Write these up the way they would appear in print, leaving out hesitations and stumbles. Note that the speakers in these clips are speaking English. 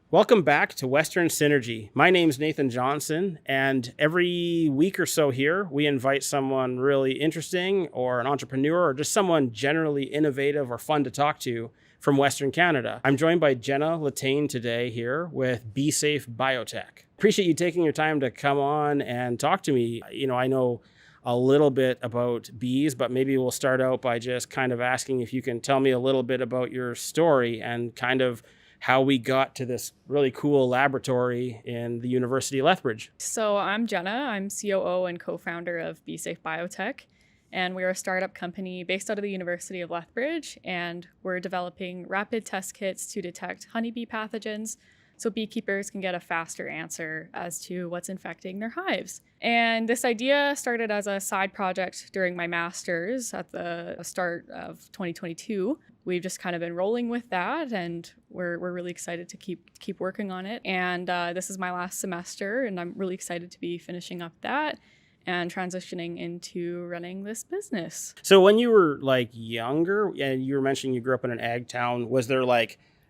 Welcome back to Western Synergy. My name's Nathan Johnson, and every week or so here, we invite someone really interesting or an entrepreneur or just someone generally innovative or fun to talk to from Western Canada. I'm joined by Jenna Letain today here with BeeSafe Biotech. Appreciate you taking your time to come on and talk to me. I know a little bit about bees, but maybe we'll start out by just kind of asking if you can tell me a little bit about your story and kind of how we got to this really cool laboratory in the University of Lethbridge. So I'm Jenna. I'm COO and co-founder of BeeSafe Biotech, and we're a startup company based out of the University of Lethbridge, and we're developing rapid test kits to detect honeybee pathogens so beekeepers can get a faster answer as to what's infecting their hives. And this idea started as a side project during my master's at the start of 2022. We've just kind of been rolling with that, and we're really excited to keep working on it. And this is my last semester, and I'm really excited to be finishing up that and transitioning into running this business. So when you were younger, and you were mentioning you grew up in an ag town, was there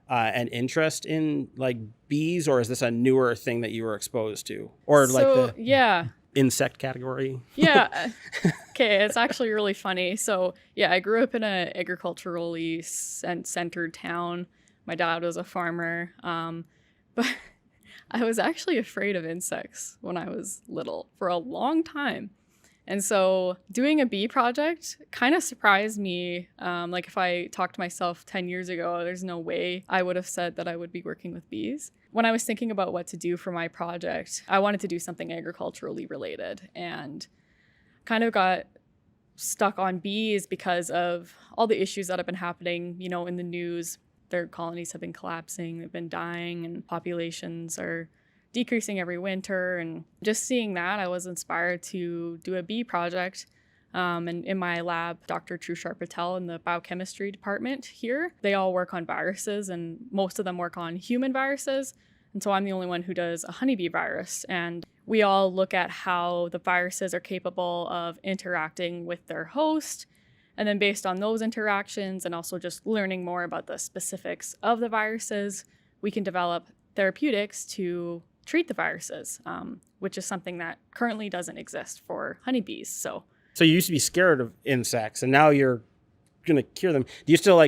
an interest in bees, or is this a newer thing that you were exposed to, or yeah. Insect category? Yeah. Okay, it's actually really funny. So yeah, I grew up in an agriculturally centered town. My dad was a farmer, but I was actually afraid of insects when I was little for a long time. And so doing a bee project kind of surprised me. If I talked to myself 10 years ago, there's no way I would have said that I would be working with bees. When I was thinking about what to do for my project, I wanted to do something agriculturally related and kind of got stuck on bees because of all the issues that have been happening, in the news. Their colonies have been collapsing, they've been dying, and populations are decreasing every winter. And just seeing that, I was inspired to do a bee project. And in my lab, Dr. Trushar Patel in the biochemistry department here, they all work on viruses, and most of them work on human viruses. And so I'm the only one who does a honeybee virus. And we all look at how the viruses are capable of interacting with their host. And then based on those interactions and also just learning more about the specifics of the viruses, we can develop therapeutics to treat the viruses, which is something that currently doesn't exist for honeybees. So you used to be scared of insects, and now you're going to cure them. Do you still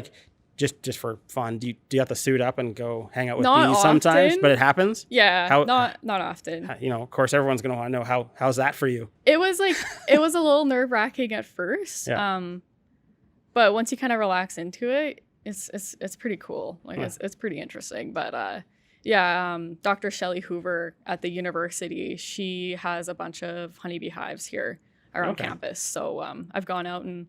just for fun, do you have to suit up and go hang out with not bees often. Sometimes? But it happens? Yeah, not often. Of course, everyone's going to want to know how's that for you? It was it was a little nerve-wracking at first. Yeah. But once you kind of relax into it, it's pretty cool. It's pretty interesting. But Dr. Shelley Hoover at the university, she has a bunch of honeybee hives here around campus. So I've gone out and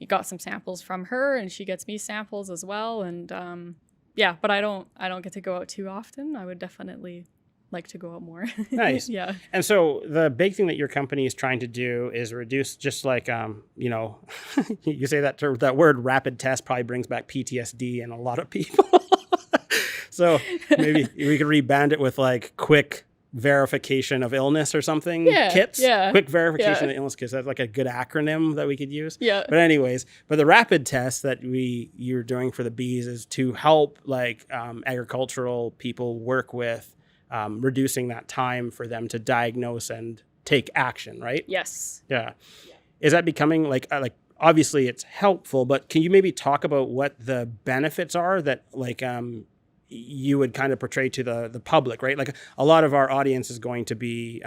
got some samples from her, and she gets me samples as well. And but I don't get to go out too often. I would definitely like to go out more. Nice. Yeah. And so the big thing that your company is trying to do is reduce, just you say that word rapid test probably brings back PTSD in a lot of people. So maybe we could reband it with quick verification of illness or something. Yeah, kits. yeah, Quick verification yeah. of illness kits. That's a good acronym that we could use. Yeah. But the rapid test that you're doing for the bees is to help agricultural people work with reducing that time for them to diagnose and take action, right? Yes. Yeah. Is that becoming obviously it's helpful, but can you maybe talk about what the benefits are that you would kind of portray to the public, right? A lot of our audience is going to be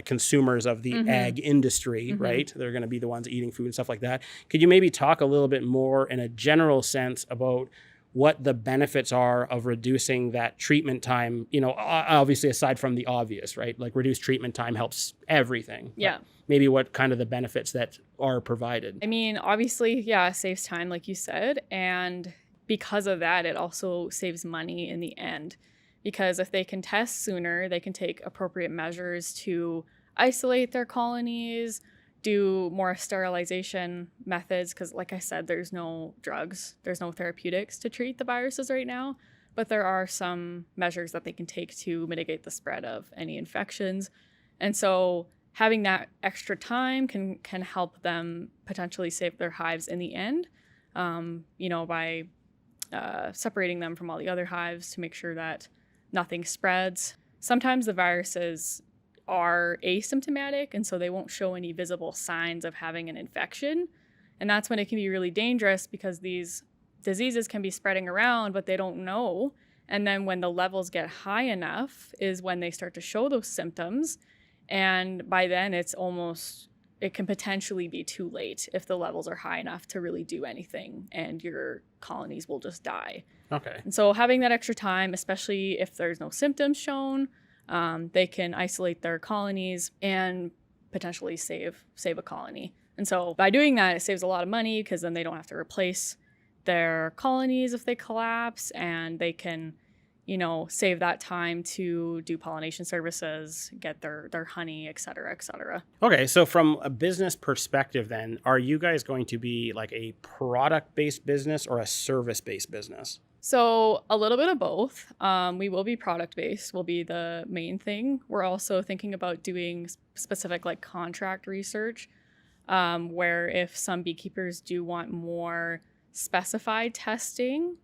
consumers of the ag industry, right? They're going to be the ones eating food and stuff like that. Could you maybe talk a little bit more in a general sense about what the benefits are of reducing that treatment time, obviously aside from the obvious, right? Reduced treatment time helps everything. Yeah. Maybe what kind of the benefits that are provided. I mean, obviously, yeah, it saves time, like you said. And because of that, it also saves money in the end. Because if they can test sooner, they can take appropriate measures to isolate their colonies, do more sterilization methods because, like I said, there's no drugs, there's no therapeutics to treat the viruses right now, but there are some measures that they can take to mitigate the spread of any infections. And so having that extra time can help them potentially save their hives in the end, by separating them from all the other hives to make sure that nothing spreads. Sometimes the viruses are asymptomatic, and so they won't show any visible signs of having an infection. And that's when it can be really dangerous because these diseases can be spreading around, but they don't know. And then when the levels get high enough is when they start to show those symptoms. And by then it can potentially be too late if the levels are high enough to really do anything, and your colonies will just die. Okay. And so having that extra time, especially if there's no symptoms shown, they can isolate their colonies and potentially save a colony. And so by doing that, it saves a lot of money because then they don't have to replace their colonies if they collapse, and they can, save that time to do pollination services, get their honey, et cetera, et cetera. Okay, so from a business perspective then, are you guys going to be like a product-based business or a service-based business? So a little bit of both. We will be product-based, will be the main thing. We're also thinking about doing specific like contract research, where if some beekeepers do want more specified testing,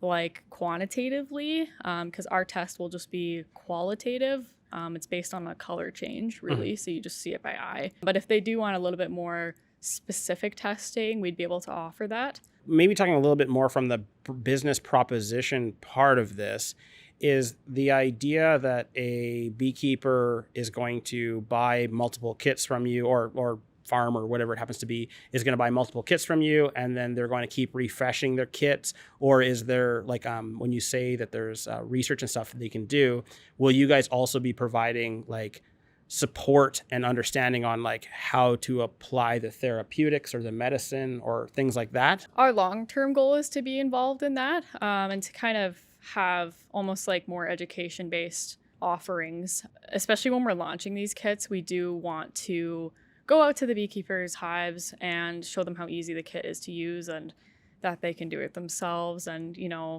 like quantitatively, because our test will just be qualitative. It's based on a color change, really, so you just see it by eye. But if they do want a little bit more specific testing, we'd be able to offer that. Maybe talking a little bit more from the business proposition part of this, is the idea that a beekeeper is going to buy multiple kits from you, or farm or whatever it happens to be, is going to buy multiple kits from you, and then they're going to keep refreshing their kits? Or is there like, when you say that there's research and stuff that they can do, will you guys also be providing like support and understanding on like how to apply the therapeutics or the medicine or things like that? Our long-term goal is to be involved in that, and to kind of have almost like more education-based offerings. Especially when we're launching these kits, we do want to go out to the beekeepers' hives and show them how easy the kit is to use and that they can do it themselves, and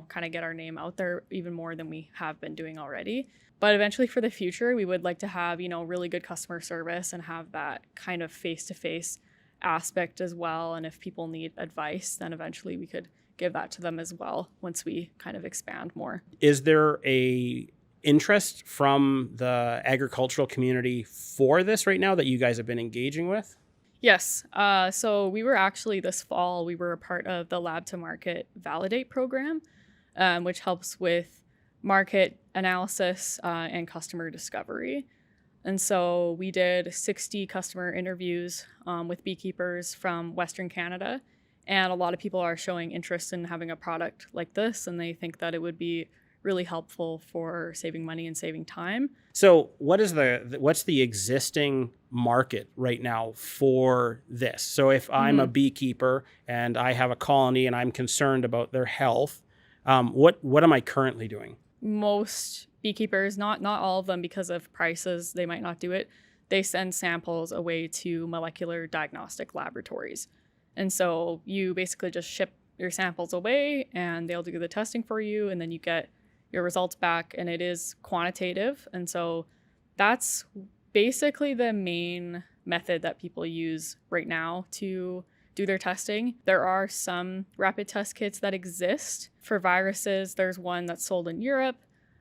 kind of get our name out there even more than we have been doing already. But eventually for the future, we would like to have, really good customer service and have that kind of face-to-face aspect as well. And if people need advice, then eventually we could give that to them as well once we kind of expand more. Is there a interest from the agricultural community for this right now that you guys have been engaging with? Yes. So we were actually this fall, we were a part of the Lab to Market Validate program, which helps with market analysis and customer discovery. And so we did 60 customer interviews with beekeepers from Western Canada. And a lot of people are showing interest in having a product like this, and they think that it would be really helpful for saving money and saving time. So what's the existing market right now for this? So if I'm a beekeeper and I have a colony and I'm concerned about their health, what am I currently doing? Most beekeepers, not all of them, because of prices, they might not do it. They send samples away to molecular diagnostic laboratories. And so you basically just ship your samples away and they'll do the testing for you, and then you get your results back, and it is quantitative. And so that's basically the main method that people use right now to do their testing. There are some rapid test kits that exist for viruses. There's one that's sold in Europe,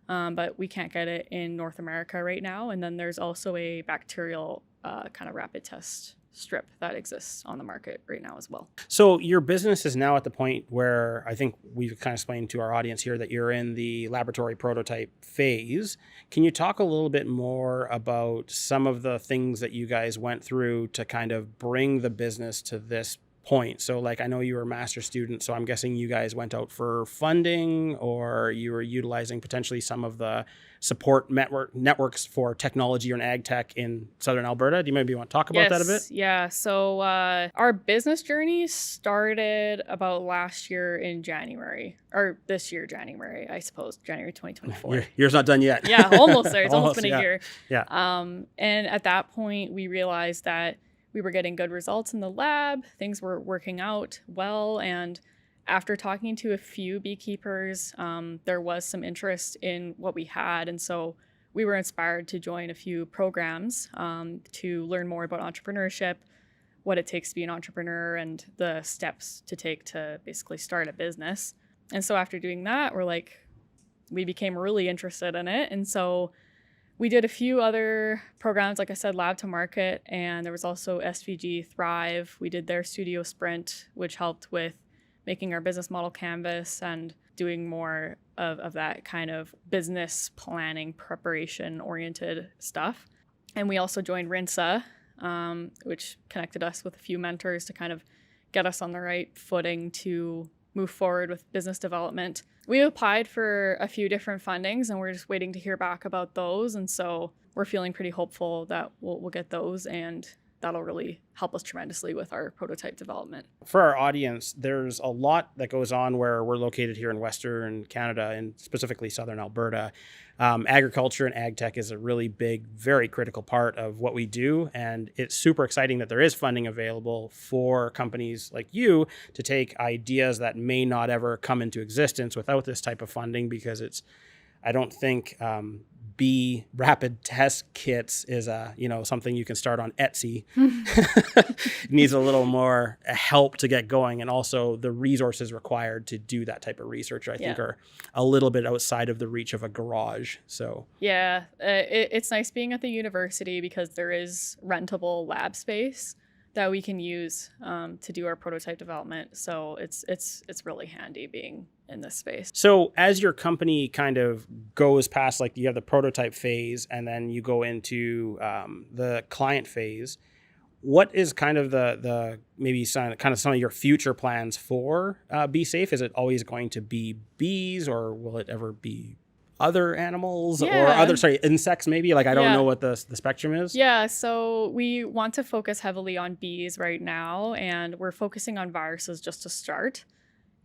but we can't get it in North America right now. And then there's also a bacterial kind of rapid test strip that exists on the market right now as well. So your business is now at the point where I think we've kind of explained to our audience here that you're in the laboratory prototype phase. Can you talk a little bit more about some of the things that you guys went through to kind of bring the business to this point? So like, I know you were a master's student, so I'm guessing you guys went out for funding, or you were utilizing potentially some of the support networks for technology or ag tech in Southern Alberta. Do you maybe want to talk about that a bit? Yeah. So our business journey started about last year in January, or this year, January, I suppose, January 2024. Yours not done yet. Yeah, almost there. It's almost been a year. Yeah. And at that point, we realized that we were getting good results in the lab. Things were working out well. And after talking to a few beekeepers, there was some interest in what we had. And so we were inspired to join a few programs to learn more about entrepreneurship, what it takes to be an entrepreneur, and the steps to take to basically start a business. And so after doing that, we became really interested in it. And so we did a few other programs, like I said, Lab to Market, and there was also SVG Thrive. We did their Studio Sprint, which helped with making our business model canvas and doing more of that kind of business planning, preparation oriented stuff. And we also joined RINSA, which connected us with a few mentors to kind of get us on the right footing to move forward with business development. We applied for a few different fundings and we're just waiting to hear back about those. And so we're feeling pretty hopeful that we'll get those, and that'll really help us tremendously with our prototype development. For our audience, there's a lot that goes on where we're located here in Western Canada and specifically Southern Alberta. Agriculture and ag tech is a really big, very critical part of what we do. And it's super exciting that there is funding available for companies like you to take ideas that may not ever come into existence without this type of funding, because I don't think bee rapid test kits is something you can start on Etsy. It needs a little more help to get going, and also the resources required to do that type of research I think are a little bit outside of the reach of a garage. So it's nice being at the university because there is rentable lab space that we can use to do our prototype development. So it's really handy being in this space. So as your company kind of goes past, like you have the prototype phase and then you go into the client phase, what is kind of the maybe some of your future plans for BeeSafe? Is it always going to be bees, or will it ever be other animals or insects maybe? Like, I don't know what the spectrum is. Yeah, so we want to focus heavily on bees right now, and we're focusing on viruses just to start.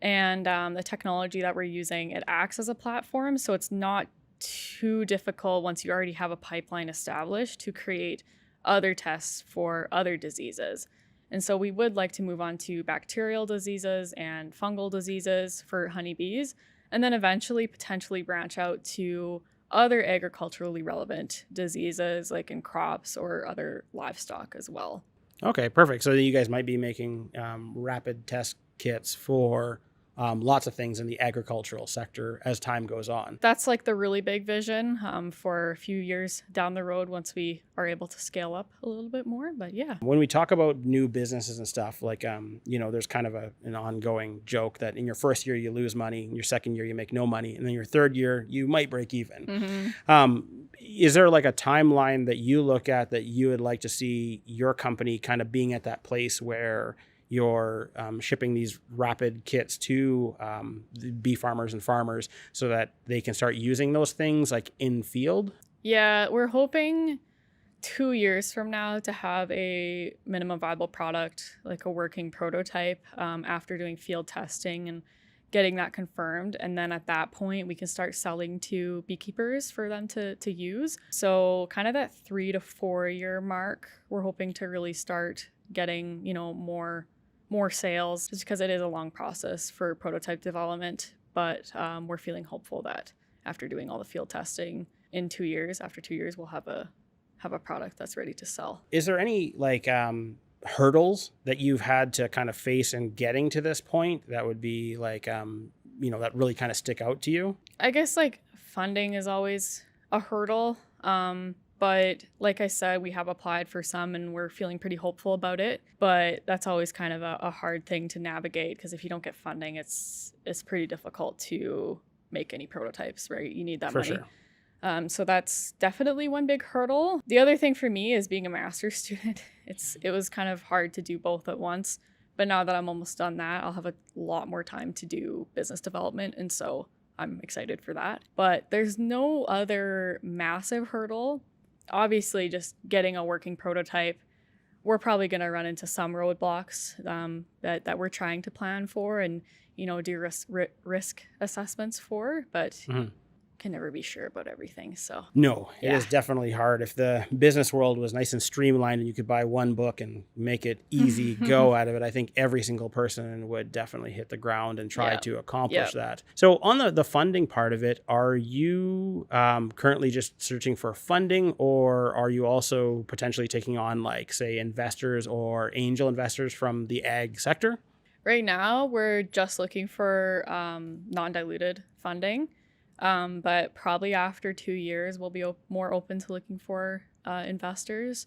And the technology that we're using, it acts as a platform, so it's not too difficult once you already have a pipeline established to create other tests for other diseases. And so we would like to move on to bacterial diseases and fungal diseases for honeybees, and then eventually potentially branch out to other agriculturally relevant diseases like in crops or other livestock as well. Okay, perfect. So you guys might be making rapid test kits for lots of things in the agricultural sector as time goes on. That's like the really big vision for a few years down the road once we are able to scale up a little bit more. But yeah. When we talk about new businesses and stuff, like, there's kind of an ongoing joke that in your first year you lose money, in your second year you make no money, and then your third year you might break even. Mm-hmm. Is there like a timeline that you look at that you would like to see your company kind of being at that place where you're shipping these rapid kits to the bee farmers and farmers so that they can start using those things like in field? Yeah, we're hoping 2 years from now to have a minimum viable product, like a working prototype, after doing field testing and getting that confirmed. And then at that point, we can start selling to beekeepers for them to use. So kind of that 3 to 4 year mark, we're hoping to really start getting, more sales, just because it is a long process for prototype development. But we're feeling hopeful that after doing all the field testing in 2 years, after 2 years, we'll have a product that's ready to sell. Is there any hurdles that you've had to kind of face in getting to this point that would be that really kind of stick out to you? I guess funding is always a hurdle. But like I said, we have applied for some and we're feeling pretty hopeful about it. But that's always kind of a hard thing to navigate, because if you don't get funding, it's pretty difficult to make any prototypes, right? You need that money. Sure. So that's definitely one big hurdle. The other thing for me is being a master's student. It was kind of hard to do both at once. But now that I'm almost done that, I'll have a lot more time to do business development. And so I'm excited for that. But there's no other massive hurdle. Obviously, just getting a working prototype, we're probably going to run into some roadblocks that we're trying to plan for and do risk assessments for. But can never be sure about everything. So No, it Yeah. is definitely hard. If the business world was nice and streamlined and you could buy one book and make it easy go out of it, I think every single person would definitely hit the ground and try Yep. to accomplish Yep. that. So on the funding part of it, are you currently just searching for funding, or are you also potentially taking on, like, say, investors or angel investors from the ag sector? Right now, we're just looking for non-diluted funding. But probably after 2 years, we'll be more open to looking for investors.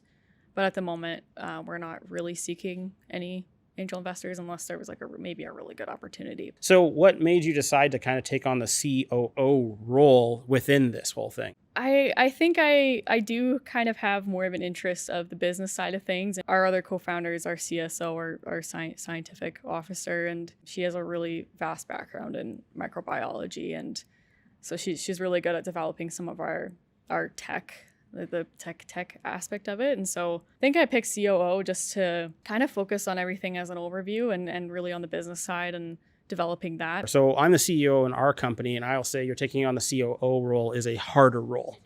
But at the moment, we're not really seeking any angel investors unless there was like maybe a really good opportunity. So what made you decide to kind of take on the COO role within this whole thing? I think I do kind of have more of an interest of the business side of things. Our other co-founders, our CSO, our scientific officer, and she has a really vast background in microbiology, and so she's really good at developing some of our tech, the tech aspect of it. And so I think I picked COO just to kind of focus on everything as an overview and really on the business side and developing that. So I'm the CEO in our company, and I'll say you're taking on the COO role is a harder role.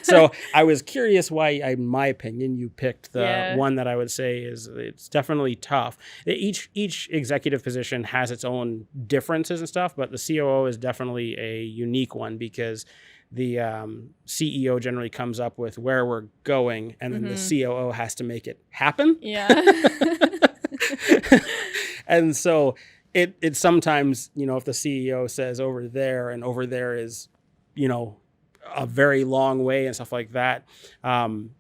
So I was curious why, in my opinion, you picked the one that I would say it's definitely tough. Each executive position has its own differences and stuff, but the COO is definitely a unique one because the CEO generally comes up with where we're going, and then the COO has to make it happen. Yeah. And so it sometimes, if the CEO says over there and over there is, a very long way and stuff like that,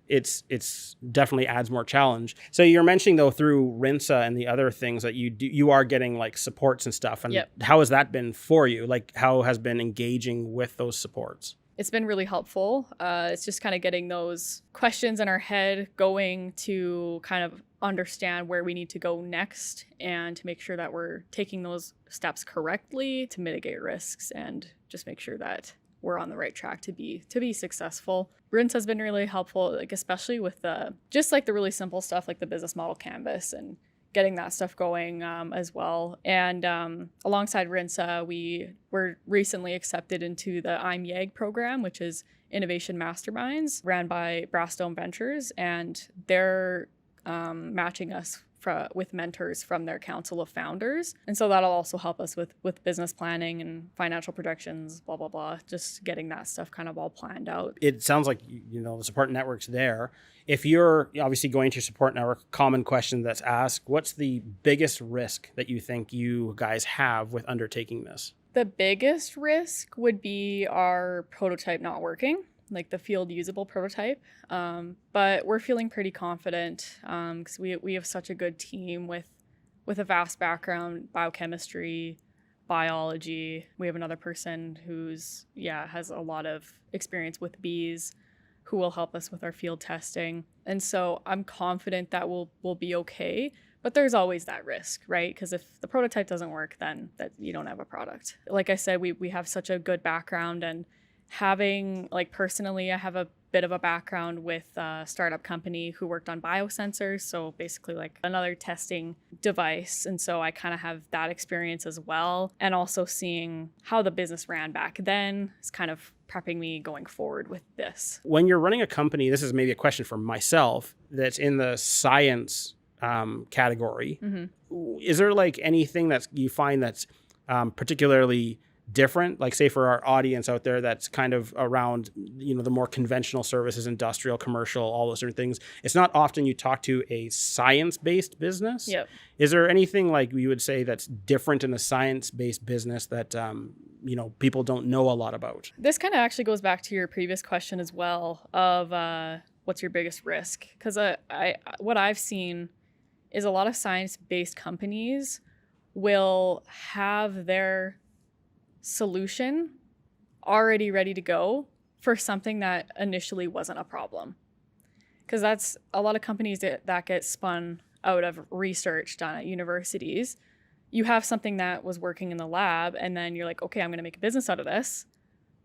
it's definitely adds more challenge. So you're mentioning, though, through Rinsa and the other things that you do, you are getting like supports and stuff. And how has that been for you? Like, how has been engaging with those supports? It's been really helpful. It's just kind of getting those questions in our head going to kind of understand where we need to go next and to make sure that we're taking those steps correctly to mitigate risks and just make sure that we're on the right track to be successful. Rinse has been really helpful, like especially with the really simple stuff like the business model canvas and getting that stuff going as well. And alongside Rinsa, we were recently accepted into the I'm YAG program, which is Innovation Masterminds, ran by Brastone Ventures, and they're matching us with mentors from their Council of Founders. And so that'll also help us with business planning and financial projections, blah, blah, blah, just getting that stuff kind of all planned out. It sounds like, the support network's there. If you're obviously going to your support network, common question that's asked, what's the biggest risk that you think you guys have with undertaking this? The biggest risk would be our prototype not working, like the field usable prototype. But we're feeling pretty confident because we have such a good team with a vast background, biochemistry, biology. We have another person who's has a lot of experience with bees who will help us with our field testing. And so I'm confident that we'll be okay. But there's always that risk, right? Because if the prototype doesn't work, then that you don't have a product. Like I said, we have such a good background, and having, like, personally, I have a bit of a background with a startup company who worked on biosensors, so basically like another testing device. And so I kind of have that experience as well. And also seeing how the business ran back then is kind of prepping me going forward with this. When you're running a company, this is maybe a question for myself that's in the science category. Is there like anything that you find that's particularly different, like say for our audience out there that's kind of around, the more conventional services, industrial, commercial, all those different things? It's not often you talk to a science-based business. Yep. Is there anything like you would say that's different in a science-based business that, people don't know a lot about? This kind of actually goes back to your previous question as well of what's your biggest risk? Because what I've seen is a lot of science-based companies will have their solution already ready to go for something that initially wasn't a problem. Because that's a lot of companies that get spun out of research done at universities. You have something that was working in the lab, and then you're like, okay, I'm going to make a business out of this.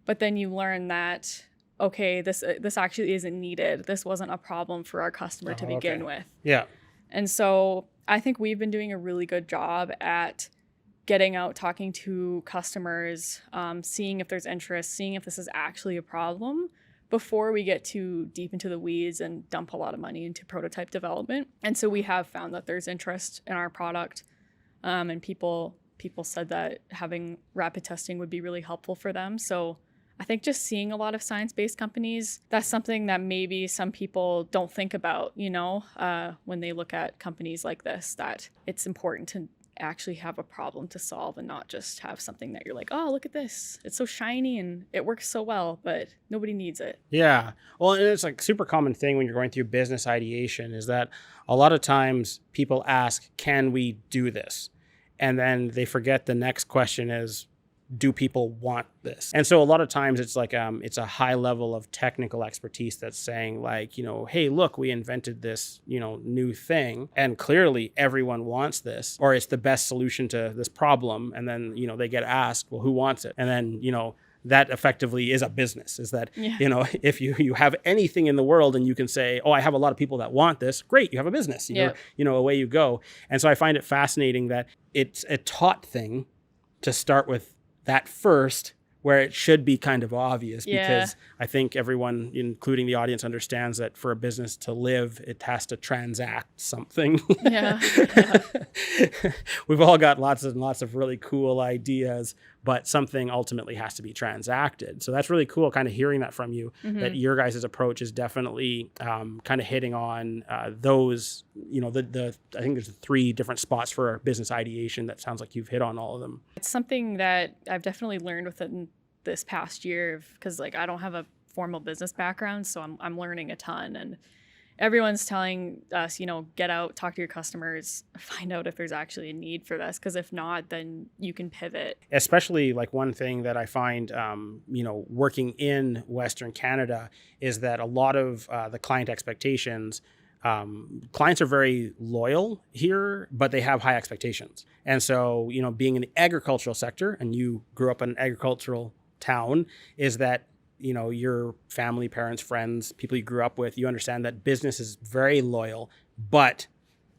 But then you learn that, okay, this actually isn't needed. This wasn't a problem for our customer to begin with. Yeah. And so I think we've been doing a really good job at getting out, talking to customers, seeing if there's interest, seeing if this is actually a problem before we get too deep into the weeds and dump a lot of money into prototype development. And so we have found that there's interest in our product, and people said that having rapid testing would be really helpful for them. So I think just seeing a lot of science-based companies, that's something that maybe some people don't think about, when they look at companies like this, that it's important to actually have a problem to solve and not just have something that you're like, oh, look at this. It's so shiny and it works so well, but nobody needs it. Yeah. Well, and it's like super common thing when you're going through business ideation is that a lot of times people ask, can we do this? And then they forget the next question is, do people want this? And so a lot of times it's like, it's a high level of technical expertise that's saying like, hey, look, we invented this, new thing. And clearly everyone wants this, or it's the best solution to this problem. And then, they get asked, well, who wants it? And then, that effectively is a business, is that, if you have anything in the world and you can say, oh, I have a lot of people that want this, great, you have a business, away you go. And so I find it fascinating that it's a taught thing to start with that first, where it should be kind of obvious, because I think everyone, including the audience, understands that for a business to live, it has to transact something. Yeah. We've all got lots and lots of really cool ideas, but something ultimately has to be transacted. So that's really cool kind of hearing that from you, that your guys' approach is definitely kind of hitting on those, I think there's 3 different spots for business ideation that sounds like you've hit on all of them. It's something that I've definitely learned within this past year, because like I don't have a formal business background, so I'm learning a ton, and everyone's telling us, get out, talk to your customers, find out if there's actually a need for this, because if not, then you can pivot. Especially like one thing that I find, working in Western Canada is that a lot of the client expectations, clients are very loyal here, but they have high expectations. And so, being in the agricultural sector, and you grew up in an agricultural town, is that your family, parents, friends, people you grew up with, you understand that business is very loyal, but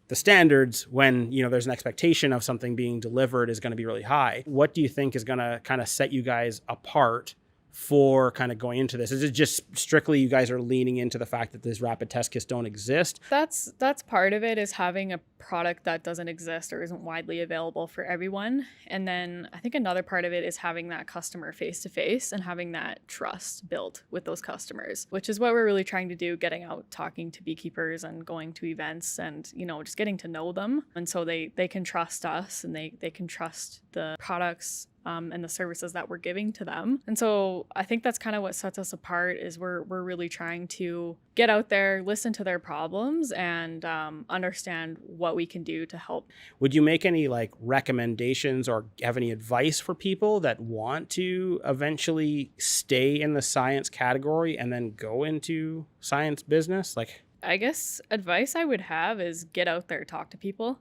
the standards when, there's an expectation of something being delivered is going to be really high. What do you think is going to kind of set you guys apart for kind of going into this? Is it just strictly you guys are leaning into the fact that these rapid test kits don't exist? That's part of it, is having a product that doesn't exist or isn't widely available for everyone. And then I think another part of it is having that customer face to face and having that trust built with those customers, which is what we're really trying to do, getting out, talking to beekeepers and going to events and, just getting to know them. And so they can trust us, and they can trust the products and the services that we're giving to them. And so I think that's kind of what sets us apart, is we're really trying to get out there, listen to their problems, and understand what we can do to help. Would you make any like recommendations or have any advice for people that want to eventually stay in the science category and then go into science business? Like, I guess advice I would have is get out there, talk to people.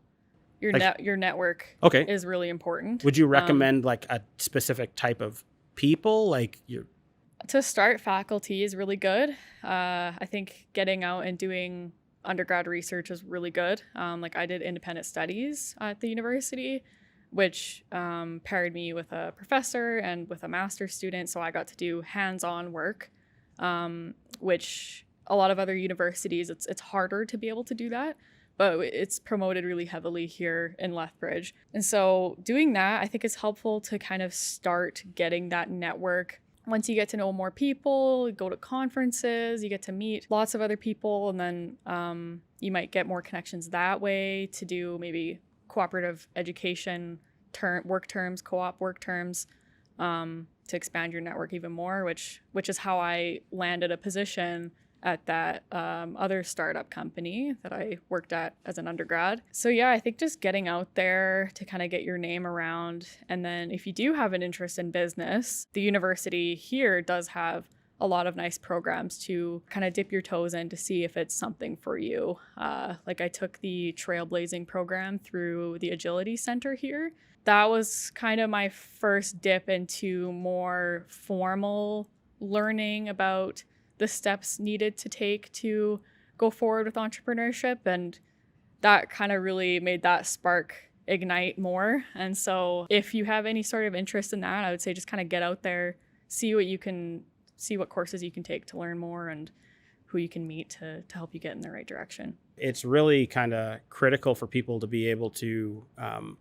Your network is really important. Would you recommend like a specific type of people? Like to start, faculty is really good. I think getting out and doing undergrad research is really good. Like I did independent studies at the university, which paired me with a professor and with a master's student. So I got to do hands-on work, which a lot of other universities, it's harder to be able to do that. But it's promoted really heavily here in Lethbridge. And so doing that, I think is helpful to kind of start getting that network. Once you get to know more people, go to conferences, you get to meet lots of other people, and then you might get more connections that way to do maybe cooperative education work terms, co-op work terms, to expand your network even more, which is how I landed a position at that other startup company that I worked at as an undergrad. So yeah, I think just getting out there to kind of get your name around. And then if you do have an interest in business, the university here does have a lot of nice programs to kind of dip your toes in to see if it's something for you. Like I took the trailblazing program through the Agility Center here. That was kind of my first dip into more formal learning about the steps needed to take to go forward with entrepreneurship. And that kind of really made that spark ignite more. And so if you have any sort of interest in that, I would say just kind of get out there, see what courses you can take to learn more and who you can meet to help you get in the right direction. It's really kind of critical for people to be able to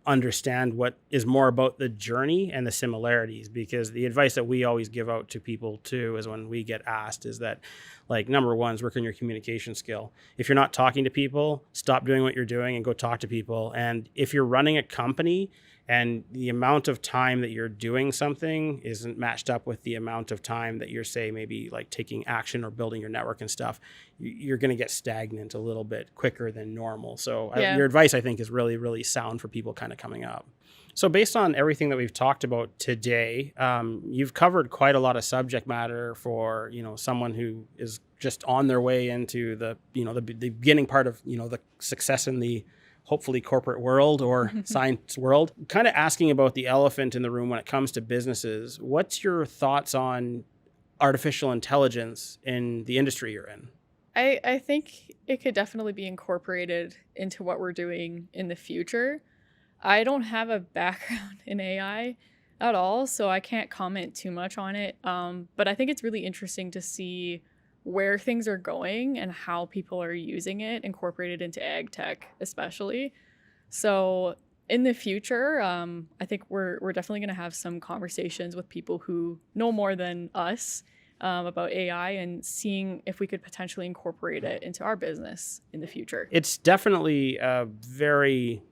understand what is more about the journey and the similarities, because the advice that we always give out to people too is when we get asked is that, like, number one is work on your communication skill. If you're not talking to people, stop doing what you're doing and go talk to people. And if you're running a company and the amount of time that you're doing something isn't matched up with the amount of time that you're, say, maybe like taking action or building your network and stuff, you're going to get stagnant a little bit quicker than normal. So your advice, I think, is really, really sound for people kind of coming up. So based on everything that we've talked about today, you've covered quite a lot of subject matter for, someone who is just on their way into the beginning part of, the success in the hopefully corporate world or science world. Kind of asking about the elephant in the room when it comes to businesses. What's your thoughts on artificial intelligence in the industry you're in? I think it could definitely be incorporated into what we're doing in the future. I don't have a background in AI at all, so I can't comment too much on it. But I think it's really interesting to see where things are going and how people are using it, incorporated into ag tech especially. So in the future, I think we're definitely going to have some conversations with people who know more than us about AI and seeing if we could potentially incorporate it into our business in the future. It's definitely a very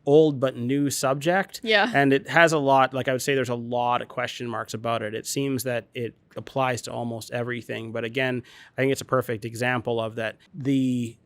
old but new subject. Yeah. And it has a lot, like I would say there's a lot of question marks about it. It seems that it applies to almost everything. But again, I think it's a perfect example of that. The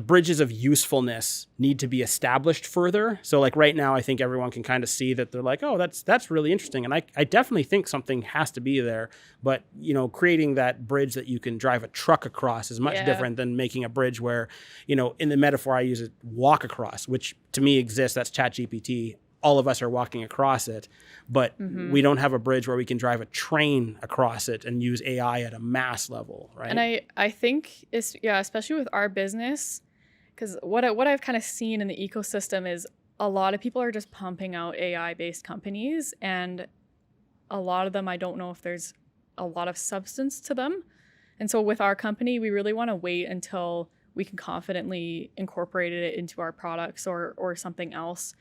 bridges of usefulness need to be established further. So like right now, I think everyone can kind of see that they're like, oh, that's really interesting. And I definitely think something has to be there. But, creating that bridge that you can drive a truck across is much different than making a bridge where, in the metaphor I use it, walk across, which to me exists. That's ChatGPT. All of us are walking across it, but we don't have a bridge where we can drive a train across it and use AI at a mass level, right? And I think especially with our business, because what I've kind of seen in the ecosystem is a lot of people are just pumping out AI-based companies, and a lot of them, I don't know if there's a lot of substance to them. And so with our company, we really want to wait until we can confidently incorporate it into our products or something else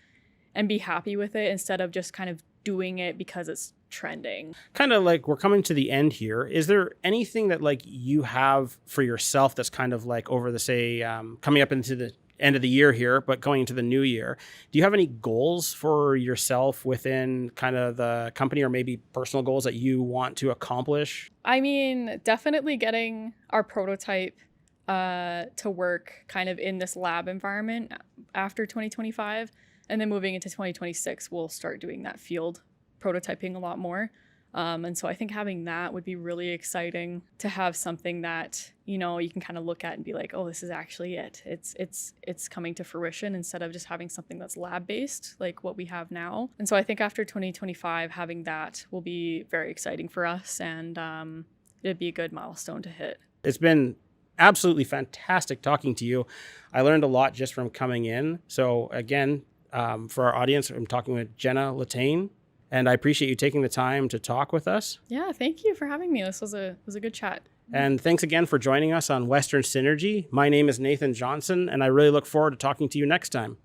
and be happy with it instead of just kind of doing it because it's trending. Kind of like we're coming to the end here. Is there anything that like you have for yourself that's kind of like over the, say, coming up into the end of the year here, but going into the new year, do you have any goals for yourself within kind of the company or maybe personal goals that you want to accomplish? I mean, definitely getting our prototype to work kind of in this lab environment after 2025. And then moving into 2026, we'll start doing that field prototyping a lot more. And so I think having that would be really exciting to have something that, you can kind of look at and be like, oh, this is actually it. It's coming to fruition instead of just having something that's lab-based like what we have now. And so I think after 2025, having that will be very exciting for us, and it'd be a good milestone to hit. It's been absolutely fantastic talking to you. I learned a lot just from coming in. So again, for our audience, I'm talking with Jenna Letain, and I appreciate you taking the time to talk with us. Yeah, thank you for having me. This was a good chat. And thanks again for joining us on Western Synergy. My name is Nathan Johnson, and I really look forward to talking to you next time.